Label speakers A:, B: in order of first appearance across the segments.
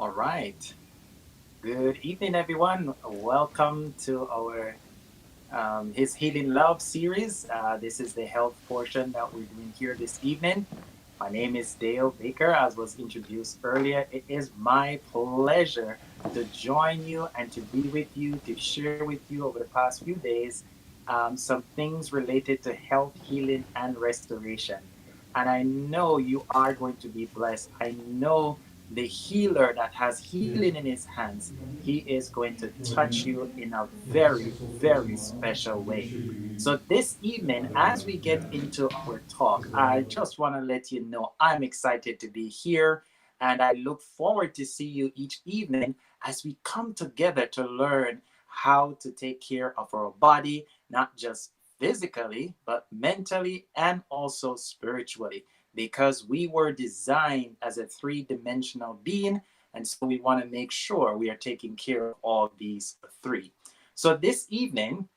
A: All right. Good evening, everyone. Welcome to our His Healing Love series. This is the health portion that we're doing here this evening. My name is Dale Baker, as was introduced earlier. It is my pleasure to join you and to be with you, to share with you over the past few days some things related to health, healing, and restoration. And I know you are going to be blessed. I know the healer that has healing in his hands, he is going to touch you in a very, very special way. So, this evening, as we get into our talk, I just want to let you know I'm excited to be here and I look forward to see you each evening as we come together to learn how to take care of our body, not just physically, but mentally and also spiritually, because we were designed as a three-dimensional being. And so we want to make sure we are taking care of all these three. So this evening,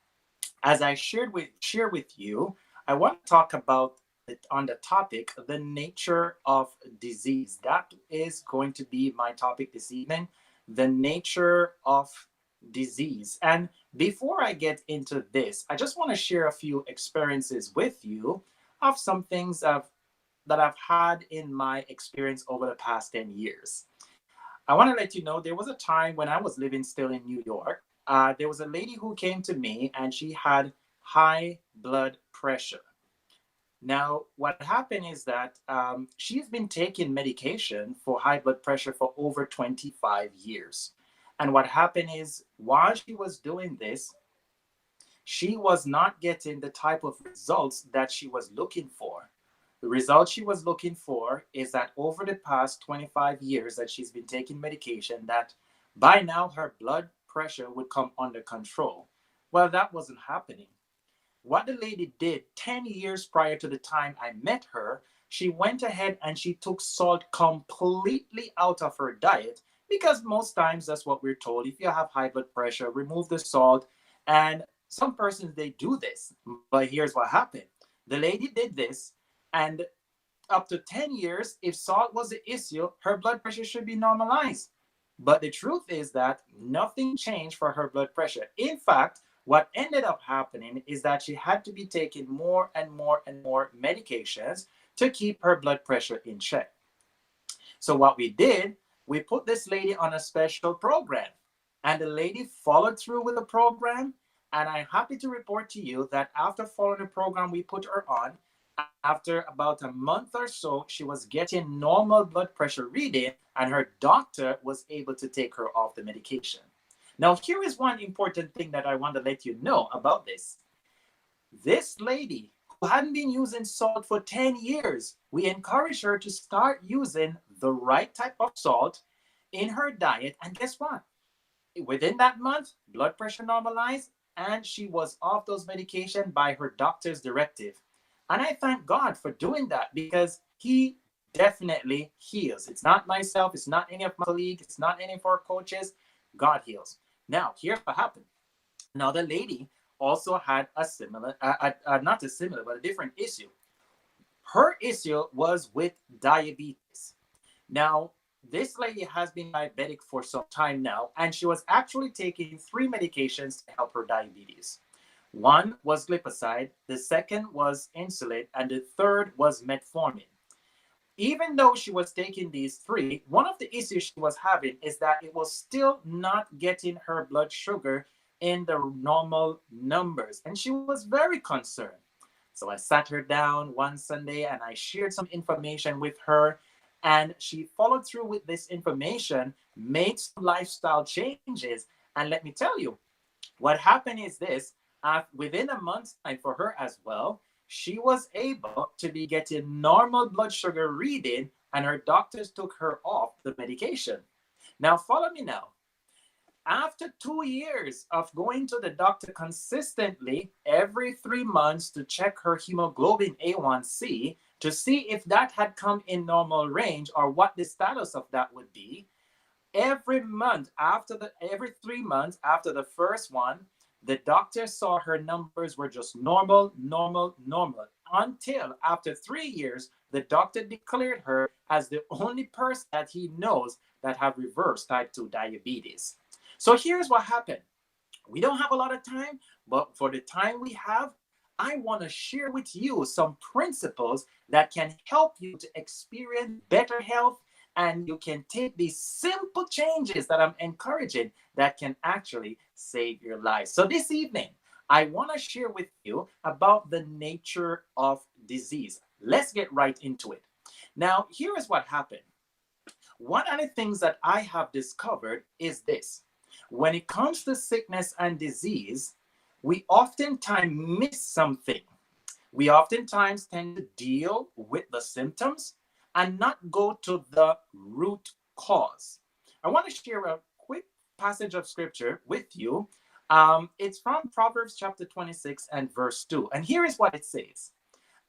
A: as I share with you, I want to talk about it on the topic, the nature of disease. That is going to be my topic this evening, the nature of disease. And before I get into this, I just want to share a few experiences with you of some things that I've had in my experience over the past 10 years. I want to let you know there was a time when I was living still in New York. There was a lady who came to me and she had high blood pressure. Now, what happened is that she's been taking medication for high blood pressure for over 25 years. And what happened is, while she was doing this, she was not getting the type of results that she was looking for. The result she was looking for is that over the past 25 years that she's been taking medication, that by now her blood pressure would come under control. Well, that wasn't happening. What the lady did 10 years prior to the time I met her, she went ahead and she took salt completely out of her diet, because most times that's what we're told. If you have high blood pressure, remove the salt. And some persons, they do this. But here's what happened. The lady did this, and up to 10 years, if salt was the issue, her blood pressure should be normalized. But the truth is that nothing changed for her blood pressure. In fact, what ended up happening is that she had to be taking more and more and more medications to keep her blood pressure in check. So, what we did, we put this lady on a special program, and the lady followed through with the program. And I'm happy to report to you that after following the program we put her on, after about a month or so, she was getting normal blood pressure reading, and her doctor was able to take her off the medication. Now, here is one important thing that I want to let you know about this. This lady who hadn't been using salt for 10 years, we encouraged her to start using the right type of salt in her diet. And guess what? Within that month, blood pressure normalized and she was off those medication by her doctor's directive. And I thank God for doing that, because he definitely heals. It's not myself, it's not any of my colleagues, it's not any of our coaches. God heals. Now, here's what happened. Another lady also had a similar, not a similar, but a different issue. Her issue was with diabetes. Now, this lady has been diabetic for some time now, and she was actually taking three medications to help her diabetes. One was glipizide, the second was insulin, and the third was metformin. Even though she was taking these three, one of the issues she was having is that it was still not getting her blood sugar in the normal numbers, and she was very concerned. So I sat her down one Sunday and I shared some information with her, and she followed through with this information, made some lifestyle changes. And let me tell you, what happened is this: within a month's time for her as well, she was able to be getting normal blood sugar reading, and her doctors took her off the medication. Now, follow me now. After 2 years of going to the doctor consistently every 3 months to check her hemoglobin A1C to see if that had come in normal range or what the status of that would be, every 3 months after the first one, the doctor saw her numbers were just normal, normal, normal, until after 3 years the doctor declared her as the only person that he knows that have reversed type 2 diabetes. So here's what happened. We don't have a lot of time, but for the time we have, I want to share with you some principles that can help you to experience better health, and you can take these simple changes that I'm encouraging that can actually save your life. So this evening, I want to share with you about the nature of disease. Let's get right into it. Now, here is what happened. One of the things that I have discovered is this. When it comes to sickness and disease, we oftentimes miss something. We oftentimes tend to deal with the symptoms and not go to the root cause. I want to share a quick passage of scripture with you. It's from Proverbs chapter 26 and verse 2. And here is what it says.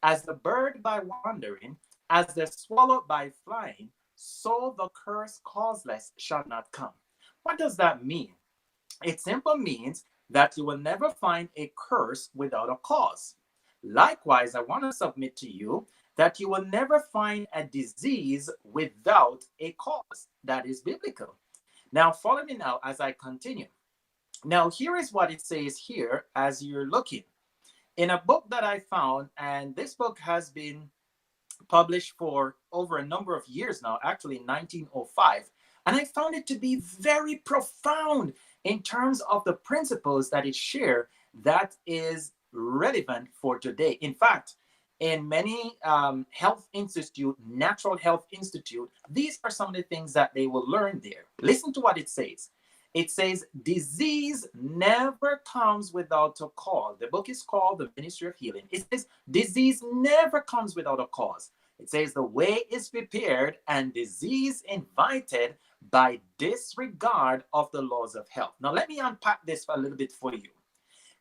A: As the bird by wandering, as the swallow by flying, so the curse causeless shall not come. What does that mean? It simply means that you will never find a curse without a cause. Likewise, I want to submit to you that you will never find a disease without a cause. That is biblical. Now, follow me now as I continue. Now, here is what it says here as you're looking. In a book that I found, and this book has been published for over a number of years now, actually 1905. And I found it to be very profound in terms of the principles that it shares that is relevant for today. In fact, in many health institute, natural health institute, these are some of the things that they will learn there. Listen to what it says. It says, disease never comes without a cause. The book is called The Ministry of Healing. It says, disease never comes without a cause. It says, the way is prepared and disease invited by disregard of the laws of health. Now, let me unpack this a little bit for you.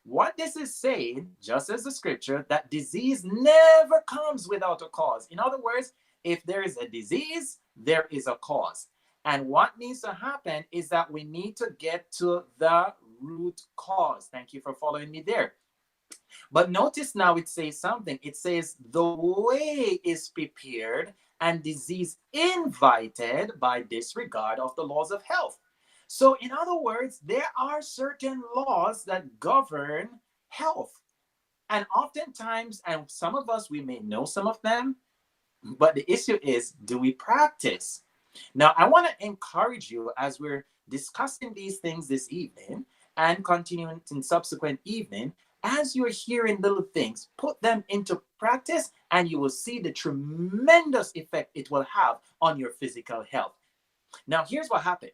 A: What this is saying, just as the scripture, that disease never comes without a cause. In other words, if there is a disease, there is a cause. And what needs to happen is that we need to get to the root cause. Thank you for following me there. But notice now it says something. It says the way is prepared and disease invited by disregard of the laws of health. So in other words, there are certain laws that govern health. And oftentimes, and some of us, we may know some of them, but the issue is, do we practice? Now, I want to encourage you as we're discussing these things this evening and continuing in subsequent evening, as you're hearing little things, put them into practice and you will see the tremendous effect it will have on your physical health. Now, here's what happened.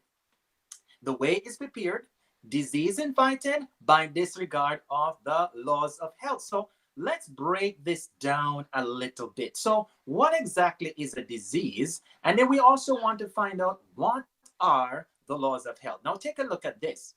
A: The way is prepared, disease invited by disregard of the laws of health. So let's break this down a little bit. So what exactly is a disease? And then we also want to find out what are the laws of health. Now take a look at this.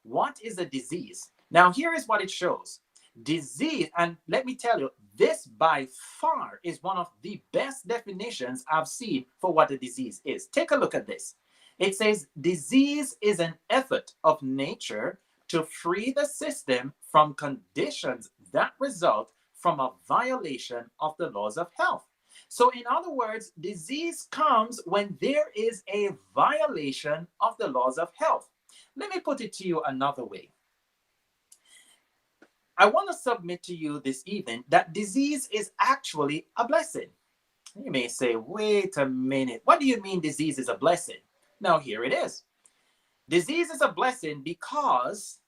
A: What is a disease? Now here is what it shows. Disease, and let me tell you, this by far is one of the best definitions I've seen for what a disease is. Take a look at this. It says disease is an effort of nature to free the system from conditions that result from a violation of the laws of health. So in other words, disease comes when there is a violation of the laws of health. Let me put it to you another way. I want to submit to you this evening that disease is actually a blessing. You may say, wait a minute, what do you mean disease is a blessing? Now, here it is. Disease is a blessing because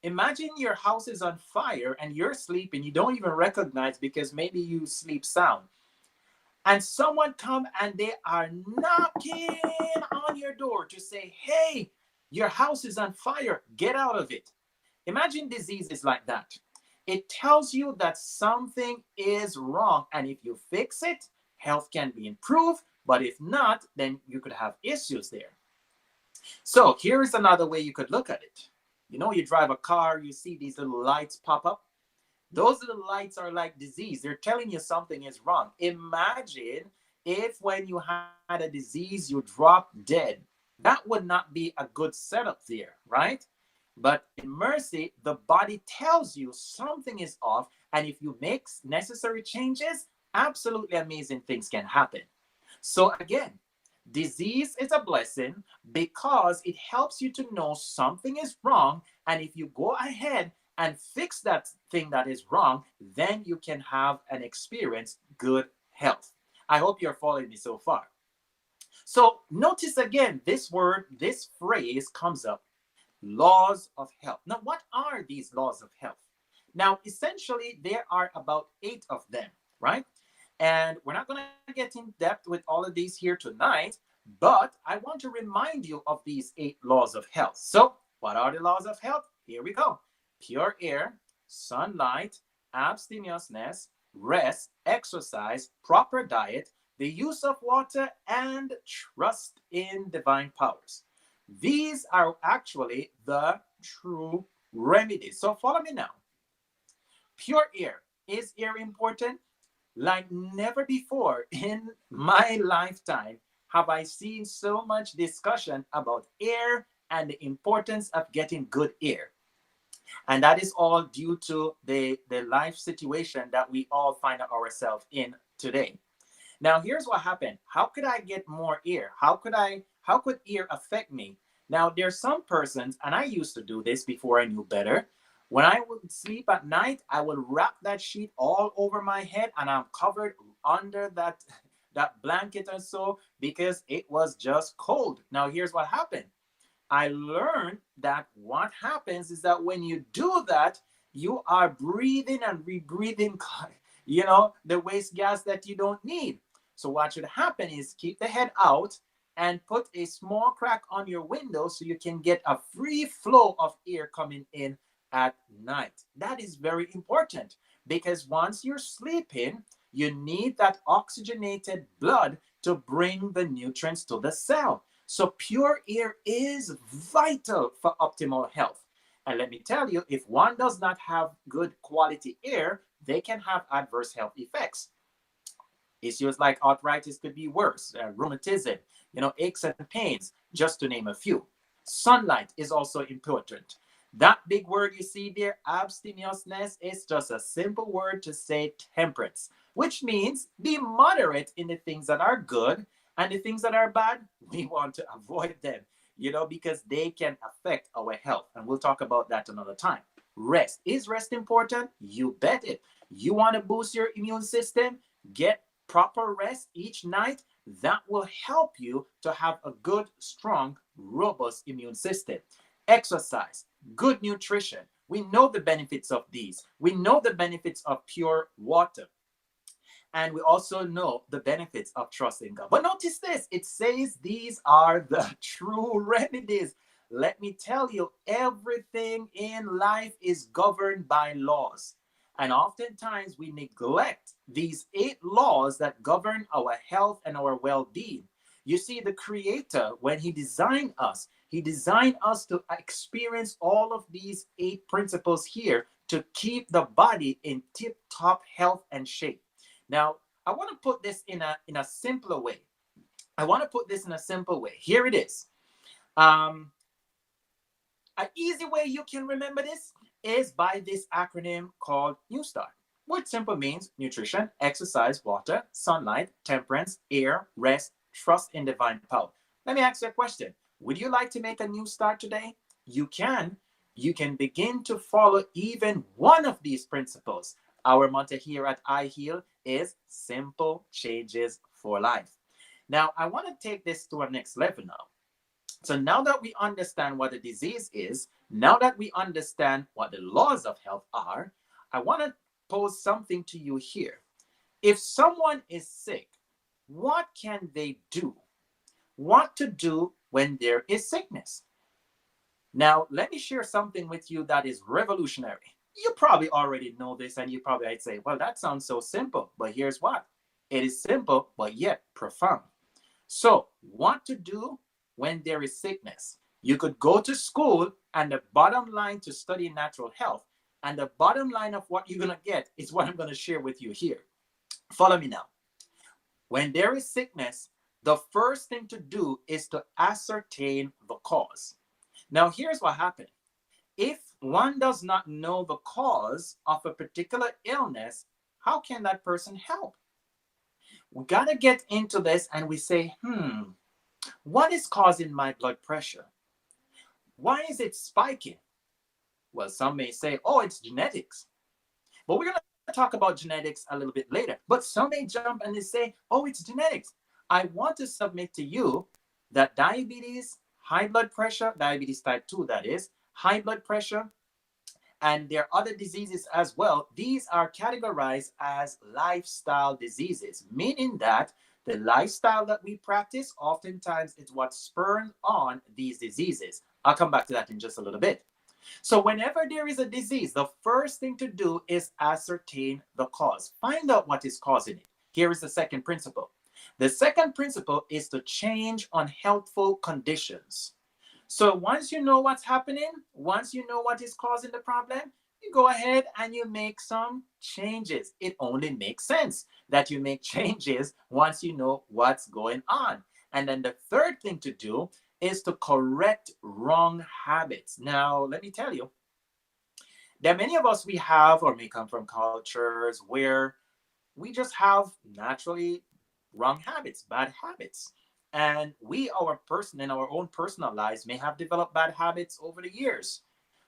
A: imagine your house is on fire and you're sleeping, you don't even recognize because maybe you sleep sound. And someone come and they are knocking on your door to say, hey, your house is on fire, get out of it. Imagine disease is like that. It tells you that something is wrong, and if you fix it, health can be improved, but if not, then you could have issues there. So here is another way you could look at it. You know, you drive a car, you see these little lights pop up. Those little lights are like disease. They're telling you something is wrong. Imagine if when you had a disease, you dropped dead. That would not be a good setup there, right? But in mercy, the body tells you something is off, and if you make necessary changes, absolutely amazing things can happen. So, again, disease is a blessing because it helps you to know something is wrong. And if you go ahead and fix that thing that is wrong, then you can have and experience good health. I hope you're following me so far. So, notice again this word, this phrase comes up, laws of health. Now, what are these laws of health? Now, essentially, there are about 8 of them, right? And we're not going to get in depth with all of these here tonight, but I want to remind you of these 8 laws of health. So, what are the laws of health? Here we go: pure air, sunlight, abstemiousness, rest, exercise, proper diet, the use of water, and trust in divine powers. These are actually the true remedies. So follow me now. Pure air. Is air important? Like never before in my lifetime have I seen so much discussion about air and the importance of getting good air. And that is all due to the life situation that we all find ourselves in today. Now, here's what happened. How could I get more ear? How could ear affect me? Now, there's some persons, and I used to do this before I knew better. When I would sleep at night, I would wrap that sheet all over my head and I'm covered under that blanket or so because it was just cold. Now, here's what happened. I learned that what happens is that when you do that, you are breathing and rebreathing, the waste gas that you don't need. So what should happen is keep the head out and put a small crack on your window so you can get a free flow of air coming in at night. That is very important because once you're sleeping, you need that oxygenated blood to bring the nutrients to the cell. So pure air is vital for optimal health. And let me tell you, if one does not have good quality air, they can have adverse health effects. Issues like arthritis could be worse, rheumatism, aches and pains, just to name a few. Sunlight is also important. That big word you see there, abstemiousness, is just a simple word to say temperance, which means be moderate in the things that are good and the things that are bad, we want to avoid them, because they can affect our health. And we'll talk about that another time. Rest. Is rest important? You bet it. You want to boost your immune system? Get proper rest each night. That will help you to have a good, strong, robust immune system. Exercise, good nutrition. We know the benefits of these. We know the benefits of pure water. And we also know the benefits of trusting God. But notice this, it says these are the true remedies. Let me tell you, everything in life is governed by laws. And oftentimes we neglect these 8 laws that govern our health and our well being. You see, the Creator, when He designed us to experience all of these 8 principles here to keep the body in tip top health and shape. Now, I want to put this in a simpler way. I want to put this in a simple way. Here it is. An easy way you can remember this is by this acronym called New Start, which simply means nutrition, exercise, water, sunlight, temperance, air, rest, trust in divine power. Let me ask you a question. Would you like to make a new start today? You can. You can begin to follow even one of these principles. Our motto here at IHEAL is simple changes for life. Now, I want to take this to a next level now. So now that we understand what a disease is, now that we understand what the laws of health are, I want to pose something to you here. If someone is sick, what can they do? What to do when there is sickness? Now, let me share something with you that is revolutionary. You probably already know this, and you probably might say, well, that sounds so simple. But here's what: it is simple, but yet profound. So, what to do when there is sickness? You could go to school, and the bottom line to study natural health, and the bottom line of what you're going to get is what I'm going to share with you here. Follow me now. When there is sickness, the first thing to do is to ascertain the cause. Now, here's what happened. If one does not know the cause of a particular illness, how can that person help? We got to get into this and we say, what is causing my blood pressure? Why is it spiking? Well, some may say, oh, it's genetics. But we're going to talk about genetics a little bit later. But some may jump and they say, oh, it's genetics. I want to submit to you that diabetes, high blood pressure, diabetes type 2, that is, high blood pressure, and there are other diseases as well. These are categorized as lifestyle diseases, meaning that the lifestyle that we practice oftentimes is what spurs on these diseases. I'll come back to that in just a little bit. So, whenever there is a disease, the first thing to do is ascertain the cause. Find out what is causing it. Here is the second principle. The second principle is to change unhealthful conditions. So once you know what's happening, once you know what is causing the problem, you go ahead and you make some changes. It only makes sense that you make changes once you know what's going on. And then the third thing to do is to correct wrong habits. Now, let me tell you, there are many of us we have or may come from cultures where we just have naturally wrong habits, bad habits. And we, our person in our own personal lives, may have developed bad habits over the years.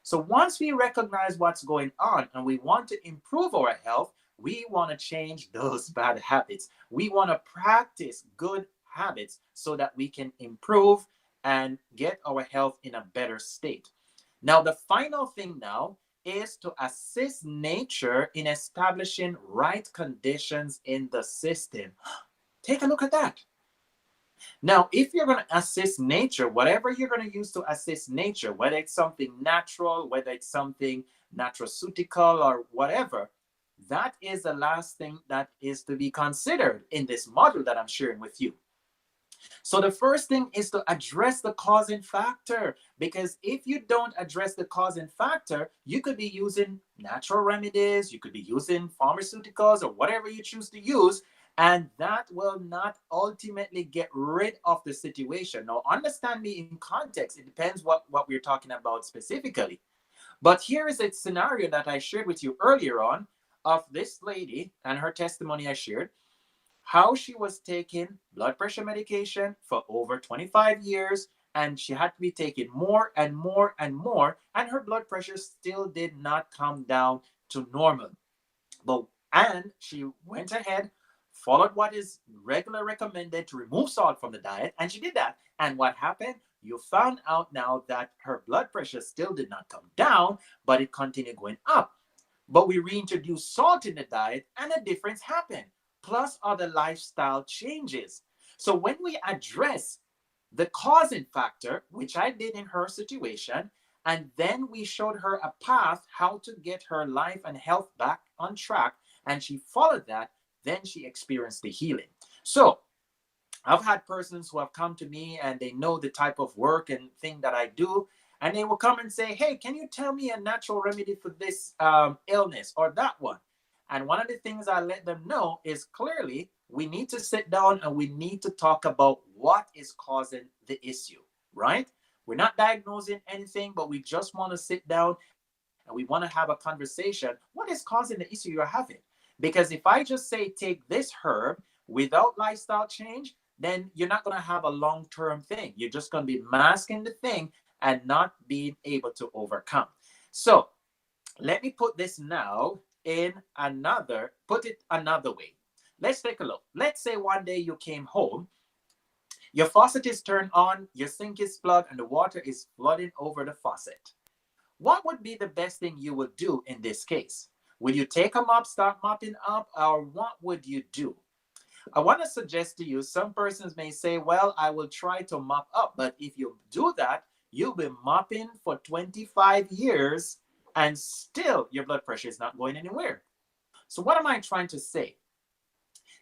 A: So once we recognize what's going on and we want to improve our health, we want to change those bad habits. We want to practice good habits so that we can improve and get our health in a better state. Now, the final thing now is to assist nature in establishing right conditions in the system. Take a look at that. Now, if you're going to assist nature, whatever you're going to use to assist nature, whether it's something natural, whether it's something nutraceutical or whatever, that is the last thing that is to be considered in this model that I'm sharing with you. So the first thing is to address the causing factor, because if you don't address the causing factor, you could be using natural remedies, you could be using pharmaceuticals or whatever you choose to use, and that will not ultimately get rid of the situation. Now, understand me in context. It depends what we're talking about specifically. But here is a scenario that I shared with you earlier on of this lady and her testimony I shared, how she was taking blood pressure medication for over 25 years, and she had to be taking more and more and more, and her blood pressure still did not come down to normal. But and she went ahead, followed what is regular recommended to remove salt from the diet, and she did that. And what happened? You found out now that her blood pressure still did not come down, but it continued going up. But we reintroduced salt in the diet and a difference happened, plus other lifestyle changes. So when we address the causing factor, which I did in her situation, and then we showed her a path how to get her life and health back on track, and she followed that, then she experienced the healing. So I've had persons who have come to me and they know the type of work and thing that I do, and they will come and say, hey, can you tell me a natural remedy for this illness or that one? And one of the things I let them know is clearly we need to sit down and we need to talk about what is causing the issue, right? We're not diagnosing anything, but we just want to sit down and we want to have a conversation. What is causing the issue you're having? Because if I just say take this herb without lifestyle change, then you're not going to have a long-term thing. You're just going to be masking the thing and not being able to overcome. So let me put this now in put it another way. Let's take a look. Let's say one day you came home, your faucet is turned on, your sink is plugged, and the water is flooding over the faucet. What would be the best thing you would do in this case? Will you take a mop, start mopping up, or what would you do? I want to suggest to you, some persons may say, well, I will try to mop up. But if you do that, you'll be mopping for 25 years and still your blood pressure is not going anywhere. So what am I trying to say?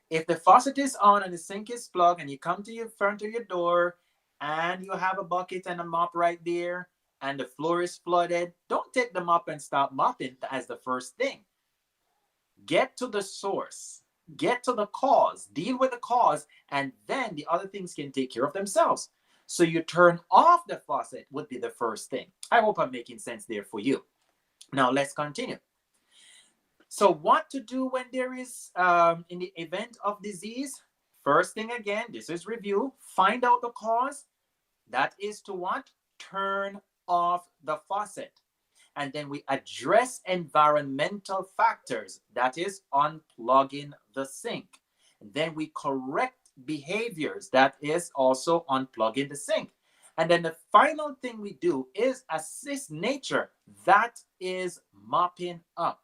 A: If the faucet is on and the sink is plugged and you come to your front of your door and you have a bucket and a mop right there and the floor is flooded, don't take the mop and start mopping as the first thing. Get to the source, get to the cause, deal with the cause, and then the other things can take care of themselves. So you turn off the faucet would be the first thing. I hope I'm making sense there for you. Now let's continue. So what to do when there is, in the event of disease? First thing again, this is review. Find out the cause. That is to what? Turn off the faucet. And then we address environmental factors. That is unplugging the sink. And then we correct behaviors. That is also unplugging the sink. And then the final thing we do is assist nature. That is mopping up,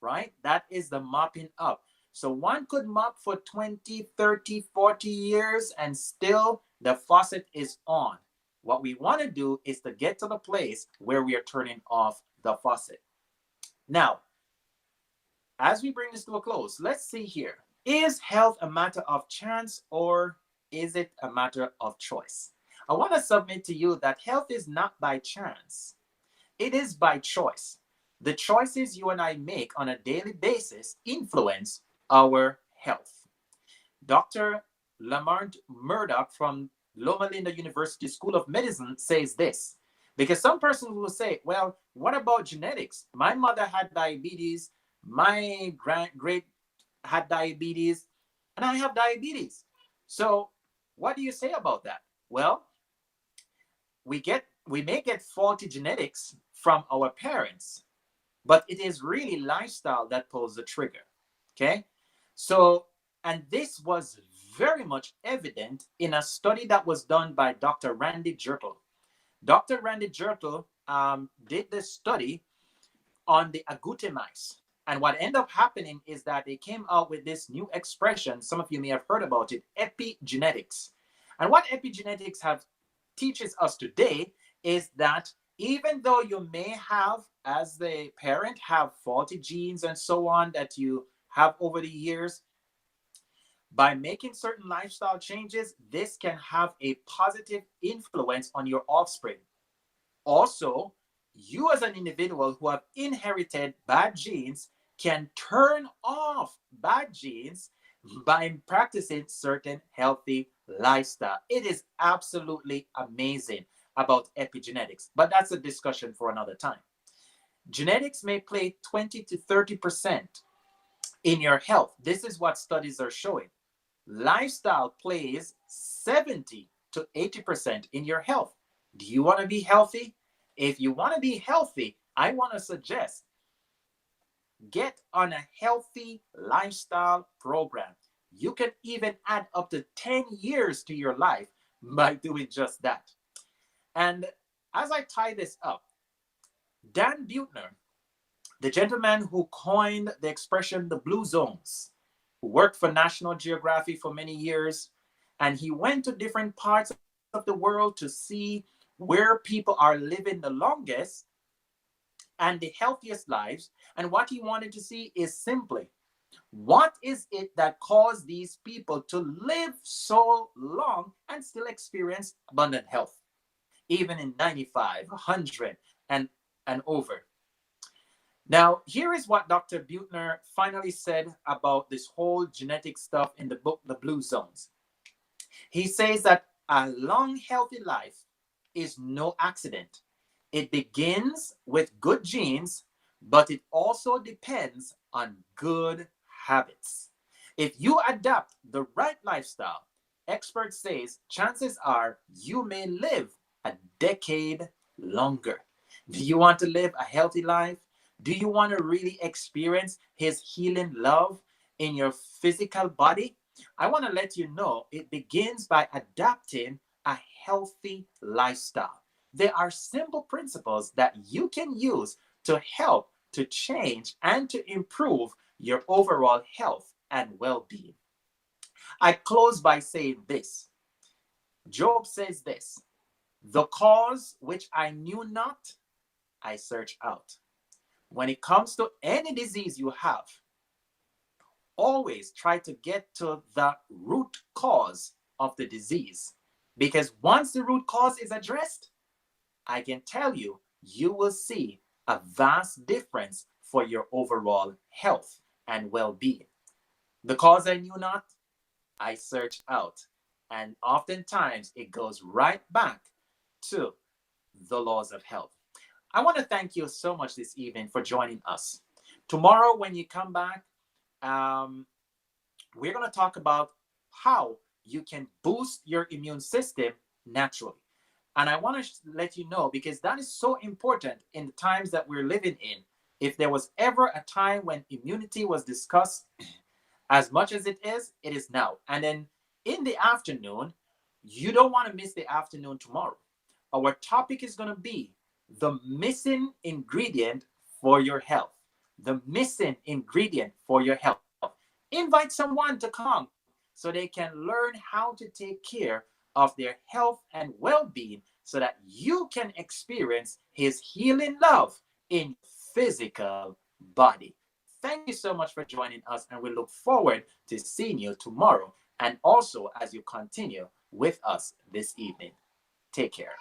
A: right? That is the mopping up. So one could mop for 20, 30, 40 years and still the faucet is on. What we want to do is to get to the place where we are turning off the faucet. Now, as we bring this to a close, let's see here. Is health a matter of chance or is it a matter of choice? I want to submit to you that health is not by chance. It is by choice. The choices you and I make on a daily basis influence our health. Dr. Lamont Murdoch from Loma Linda University School of Medicine says this, because some persons will say, well, what about genetics? My mother had diabetes, my great had diabetes, and I have diabetes. So what do you say about that? Well, we may get faulty genetics from our parents, but it is really lifestyle that pulls the trigger. Okay, so and this was very much evident in a study that was done by Dr. Randy Jertel. Dr. Randy Jertel did this study on the agouti mice. And what ended up happening is that they came out with this new expression. Some of you may have heard about it, epigenetics. And what epigenetics have teaches us today is that even though you may have, as the parent, have faulty genes and so on that you have over the years, by making certain lifestyle changes, this can have a positive influence on your offspring. Also, you as an individual who have inherited bad genes can turn off bad genes by practicing certain healthy lifestyle. It is absolutely amazing about epigenetics, but that's a discussion for another time. Genetics may play 20 to 30% in your health. This is what studies are showing. Lifestyle plays 70 to 80% in your health. Do you want to be healthy? If you want to be healthy, I want to suggest get on a healthy lifestyle program. You can even add up to 10 years to your life by doing just that. And as I tie this up, Dan Buettner, the gentleman who coined the expression the blue zones, who worked for National Geographic for many years, and he went to different parts of the world to see where people are living the longest and the healthiest lives. And what he wanted to see is simply, what is it that caused these people to live so long and still experience abundant health, even in 95, 100, and over? Now, here is what Dr. Buettner finally said about this whole genetic stuff in the book, The Blue Zones. He says that a long, healthy life is no accident. It begins with good genes, but it also depends on good habits. If you adapt the right lifestyle, experts say chances are you may live a decade longer. Do you want to live a healthy life? Do you want to really experience his healing love in your physical body? I want to let you know it begins by adapting a healthy lifestyle. There are simple principles that you can use to help to change and to improve your overall health and well-being. I close by saying this. Job says this, the cause which I knew not, I search out. When it comes to any disease you have, always try to get to the root cause of the disease. Because once the root cause is addressed, I can tell you, you will see a vast difference for your overall health and well-being. The cause I knew not, I searched out. And oftentimes it goes right back to the laws of health. I want to thank you so much this evening for joining us. Tomorrow, when you come back, we're going to talk about how you can boost your immune system naturally. And I want to let you know, because that is so important in the times that we're living in. If there was ever a time when immunity was discussed as much as it is now. And then in the afternoon, you don't want to miss the afternoon tomorrow. Our topic is going to be the missing ingredient for your health. The missing ingredient for your health. Invite someone to come so they can learn how to take care of their health and well being so that you can experience His healing love in your physical body. Thank you so much for joining us, and we look forward to seeing you tomorrow and also as you continue with us this evening. Take care.